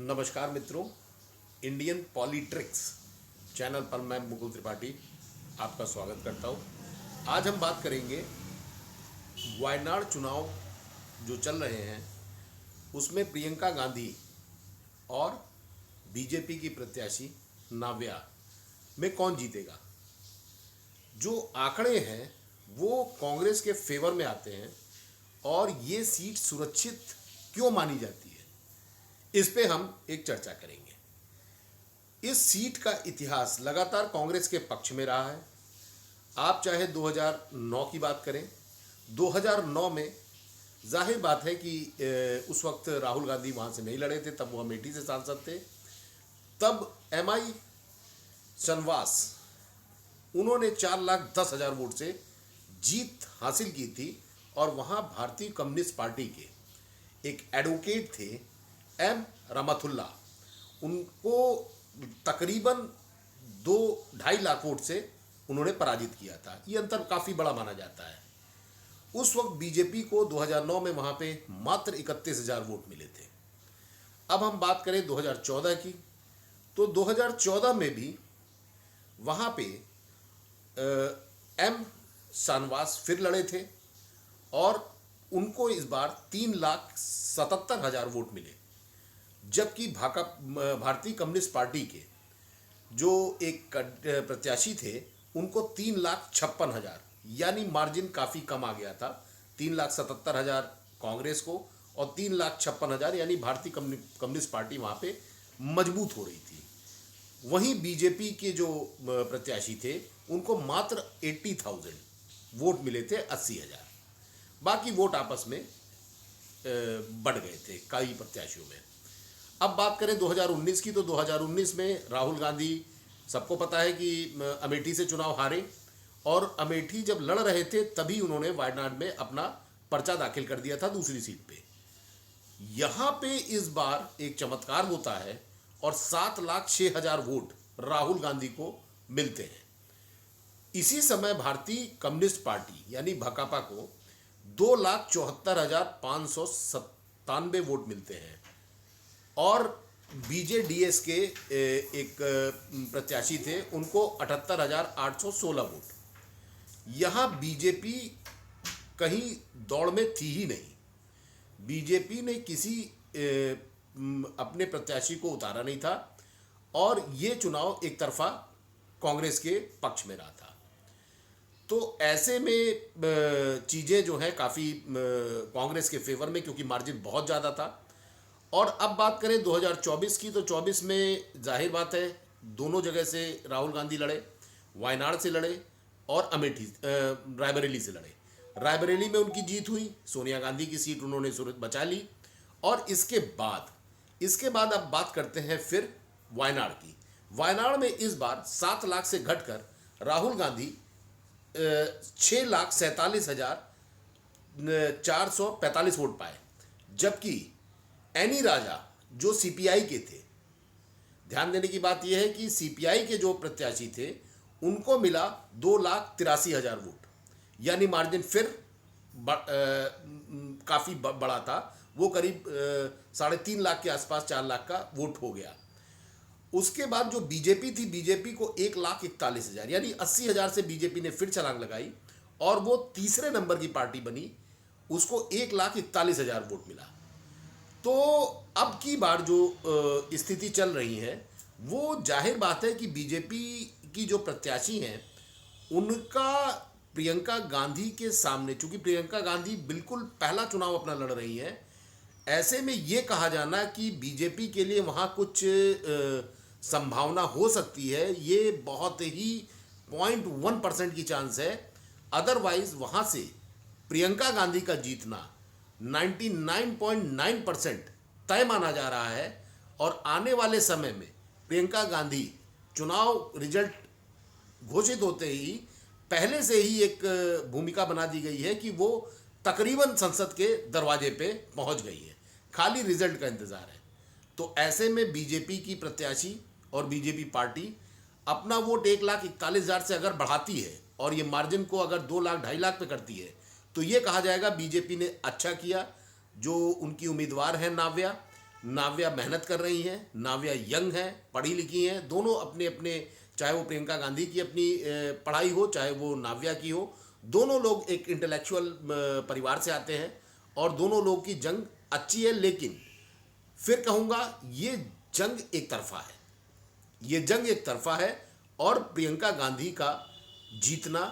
नमस्कार मित्रों, Indian पॉलिट्रिक्स channel पर मैं मुकुल त्रिपाठी आपका स्वागत करता हूँ। आज हम बात करेंगे वायनाड चुनाव जो चल रहे हैं उसमें प्रियंका गांधी और बीजेपी की प्रत्याशी नाव्या में कौन जीतेगा। जो आंकड़े हैं वो कांग्रेस के फेवर में आते हैं और ये सीट सुरक्षित क्यों मानी जाती है, इस पे हम एक चर्चा करेंगे। इस सीट का इतिहास लगातार कांग्रेस के पक्ष में रहा है। आप चाहे 2009 की बात करें, 2009 में जाहिर बात है कि उस वक्त राहुल गांधी वहाँ से नहीं लड़े थे, तब वो अमेठी से सांसद थे। तब एमआई शनवास उन्होंने 4,10,000 वोट से जीत हासिल की थी और वहाँ भारतीय कम्युनिस्ट पार्टी के एक एडवोकेट थे एम रमथुल्ला, उनको तकरीबन 2-2.5 लाख वोट से उन्होंने पराजित किया था। ये अंतर काफ़ी बड़ा माना जाता है। उस वक्त बीजेपी को 2009 में वहाँ पे मात्र 31,000 वोट मिले थे। अब हम बात करें 2014 की, तो 2014 में भी वहाँ पे एम शानवास फिर लड़े थे और उनको इस बार 3,77,000 वोट मिले, जबकि भारतीय कम्युनिस्ट पार्टी के जो एक प्रत्याशी थे उनको 3,56,000, यानी मार्जिन काफ़ी कम आ गया था। 3,77,000 कांग्रेस को और 3,56,000 यानी भारतीय कम्युनिस्ट पार्टी वहाँ पे मजबूत हो रही थी। वहीं बीजेपी के जो प्रत्याशी थे उनको मात्र 80,000 वोट मिले थे, 80,000। बाकी वोट आपस में बढ़ गए थे कई प्रत्याशियों में। अब बात करें 2019 की, तो 2019 में राहुल गांधी, सबको पता है कि अमेठी से चुनाव हारे और अमेठी जब लड़ रहे थे तभी उन्होंने वायनाड में अपना पर्चा दाखिल कर दिया था दूसरी सीट पे। यहाँ पे इस बार एक चमत्कार होता है और 7,06,000 वोट राहुल गांधी को मिलते हैं। इसी समय भारतीय कम्युनिस्ट पार्टी यानी भकापा को 2,74,597 वोट मिलते हैं और बीजेडीएस के एक प्रत्याशी थे, उनको 78,816 वोट। यहाँ बीजेपी कहीं दौड़ में थी ही नहीं। बीजेपी ने किसी अपने प्रत्याशी को उतारा नहीं था और ये चुनाव एक तरफा कांग्रेस के पक्ष में रहा था। तो ऐसे में चीज़ें जो हैं काफ़ी कांग्रेस के फेवर में, क्योंकि मार्जिन बहुत ज़्यादा था। और अब बात करें 2024 की, तो 24 में जाहिर बात है दोनों जगह से राहुल गांधी लड़े, वायनाड से लड़े और अमेठी रायबरेली से लड़े। रायबरेली में उनकी जीत हुई, सोनिया गांधी की सीट उन्होंने सूरत बचा ली। और इसके बाद अब बात करते हैं फिर वायनाड की। वायनाड में इस बार 7 लाख से घटकर राहुल गांधी 6,47,445 वोट पाए, जबकि एनी राजा जो सीपीआई के थे, ध्यान देने की बात यह है कि सीपीआई के जो प्रत्याशी थे उनको मिला 2,83,000 वोट, यानी मार्जिन फिर काफ़ी बड़ा था। वो करीब 3.5 लाख के आसपास, 4 लाख का वोट हो गया। उसके बाद जो बीजेपी थी, बीजेपी को 1,41,000 यानी 80,000 से बीजेपी ने फिर छलांग लगाई और वो तीसरे नंबर की पार्टी बनी, उसको 1,41,000 वोट मिला। तो अब की बार जो स्थिति चल रही है वो जाहिर बात है कि बीजेपी की जो प्रत्याशी हैं उनका प्रियंका गांधी के सामने, चूंकि प्रियंका गांधी बिल्कुल पहला चुनाव अपना लड़ रही हैं, ऐसे में ये कहा जाना कि बीजेपी के लिए वहाँ कुछ संभावना हो सकती है, ये बहुत ही 0.1% की चांस है। अदरवाइज वहाँ से प्रियंका गांधी का जीतना 99.9% तय माना जा रहा है। और आने वाले समय में प्रियंका गांधी चुनाव रिजल्ट घोषित होते ही पहले से ही एक भूमिका बना दी गई है कि वो तकरीबन संसद के दरवाजे पे पहुंच गई है, खाली रिजल्ट का इंतज़ार है। तो ऐसे में बीजेपी की प्रत्याशी और बीजेपी पार्टी अपना वोट 1,41,000 से अगर बढ़ाती है और ये मार्जिन को अगर 2 लाख 2.5 लाख पे करती है, तो ये कहा जाएगा बीजेपी ने अच्छा किया। जो उनकी उम्मीदवार है नाव्या, नाव्या मेहनत कर रही हैं, नाव्या यंग है, पढ़ी लिखी हैं, दोनों अपने अपने, चाहे वो प्रियंका गांधी की अपनी पढ़ाई हो, चाहे वो नाव्या की हो, दोनों लोग एक इंटेलेक्चुअल परिवार से आते हैं और दोनों लोग की जंग अच्छी है। लेकिन फिर कहूँगा ये जंग एक तरफा है, ये जंग एक तरफा है और प्रियंका गांधी का जीतना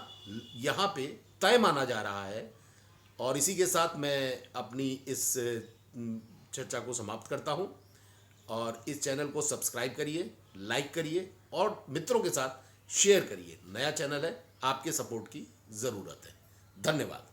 यहाँ पे तय माना जा रहा है। और इसी के साथ मैं अपनी इस चर्चा को समाप्त करता हूँ और इस चैनल को सब्सक्राइब करिए, लाइक करिए और मित्रों के साथ शेयर करिए। नया चैनल है, आपके सपोर्ट की ज़रूरत है। धन्यवाद।